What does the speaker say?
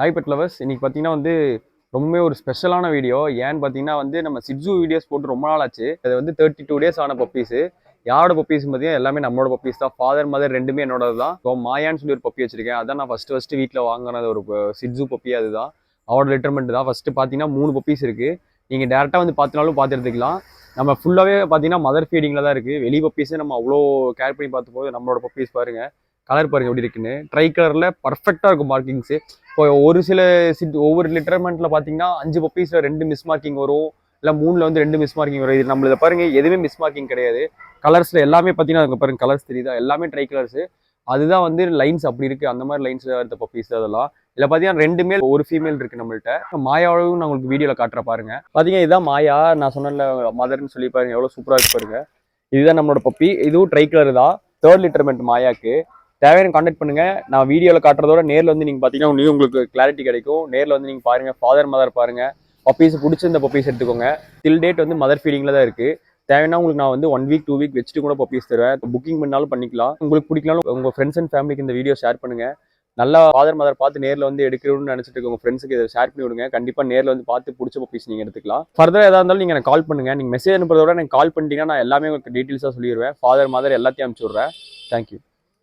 Hi bed lovers. இன்னைக்கு பார்த்தீங்கன்னா ரொம்பவே ஒரு ஸ்பெஷலான வீடியோ. ஏன்னு பார்த்தீங்கன்னா நம்ம சிட்ஸு வீடியோஸ் போட்டு ரொம்ப நாள் ஆச்சு. அது 32 டேஸ் ஆன பப்பீஸு. யாரோட பப்பீஸ் பார்த்தீங்கன்னா எல்லாமே நம்மளோட பப்பீஸ் தான். ஃபாதர் மதர் ரெண்டுமே என்னோட தான். இப்போ மாயான்னு சொல்லி ஒரு பப்பி வச்சிருக்கேன். அதான் நான் ஃபர்ஸ்ட் வீட்டில் வாங்கினது ஒரு சிட்ஸு பப்பி. அதுதான் அவரோட லிட்டர்மெண்ட் தான். ஃபர்ஸ்ட் பார்த்தீங்கன்னா 3 பப்பீஸ் இருக்கு. நீங்கள் டேரெக்டாக பார்த்தினாலும் பார்த்து எடுத்துக்கலாம். நம்ம ஃபுல்லாகவே பார்த்தீங்கன்னா மதர் ஃபீடிங்கில் தான் இருக்குது. வெளி பப்பீஸே நம்ம அவ்வளோ கேர் பண்ணி பார்த்து போது நம்மளோட பப்பீஸ் பாருங்க, கலர் பாருங்க எப்படி இருக்குன்னு. ட்ரை கலரில் பர்ஃபெக்டாக இருக்கும் மார்க்கிங்ஸு. இப்போ ஒரு சில ஒவ்வொரு லிட்டர்மெண்ட்ல பார்த்தீங்கன்னா 5 பப்பீஸில் 2 மிஸ் மார்க்கிங் வரும், இல்லை 3ல் 2 மிஸ் மார்க்கிங் வரும். இது நம்மள பாருங்க எதுவுமே மிஸ் மார்க்கிங் கிடையாது. கலர்ஸில் எல்லாமே பார்த்தீங்கன்னா அதுக்கு பாருங்க கலர்ஸ் தெரியுதா, எல்லாமே ட்ரை கலர்ஸு. அதுதான் லைன்ஸ் அப்படி இருக்கு. அந்த மாதிரி லைன்ஸ்ல இருந்த பப்பீஸ் அதெல்லாம். இல்லை பார்த்தீங்கன்னா 2 மேல் ஒரு ஃபீமேல் இருக்கு நம்மள்ட்ட. மாயாவும் நான் உங்களுக்கு வீடியோவில் காட்டுற பாருங்க. பார்த்தீங்கன்னா இதுதான் மாயா. நான் சொன்ன மதர்ன்னு சொல்லி பாருங்க, எவ்வளோ சூப்பராக இருக்கு பாருங்க. இதுதான் நம்மளோட பப்பி. இதுவும் ட்ரை கலர் தான். 3rd லிட்டர்மெண்ட் மாயாக்கு. தேவையான கான்டாக்ட் பண்ணுங்க. நான் வீடியோவில் காட்டுறதோட நேரில் நீங்கள் பார்த்தீங்கன்னா உங்களுக்கு கிளாரிட்டி கிடைக்கும். நேரில் நீங்கள் பாருங்க, ஃபாதர் மதர் பாருங்க. பப்பீஸ் பிடிச்சிருந்த பப்பீஸ் எடுத்துக்கோங்க. டில் டேட் மதர் ஃபீடிங்கில் தான் இருக்கு. தேவைன்னா உங்களுக்கு நான் 1 வீக் 2 வீக் வச்சுட்டு கூட பப்பீஸ் தருவேன். புக்கிங் பண்ணாலும் பண்ணிக்கலாம். உங்களுக்கு பிடிக்கலாலும் உங்கள் ஃப்ரெண்ட்ஸ் அண்ட் ஃபேமிலிக்கு இந்த வீடியோ ஷேர் பண்ணுங்க. நல்லா ஃபாதர் மதர் பார்த்து நேரில் எடுக்கணும்னு நினைச்சிட்டு உங்க ஃப்ரெண்ட்ஸுக்கு இதை ஷேர் பண்ணி விடுங்க. கண்டிப்பாக நேரில் பார்த்து பிடிச்ச பப்பீஸ் நீங்கள் எடுத்துக்கலாம். ஃபர்தர் ஏதாவது இருந்தாலும் நீங்கள் எனக்கு கால் பண்ணுங்க. நீங்கள் மெசேஜ் அனுப்புறதோட எனக்கு கால் பண்ணிட்டீங்கன்னா நான் எல்லாமே உங்களுக்கு டீட்டெயில்ஸாக சொல்லிடுவேன். ஃபாதர் மதர் எல்லாத்தையும் அனுப்பிச்சு விட்றேன். தேங்க்யூ.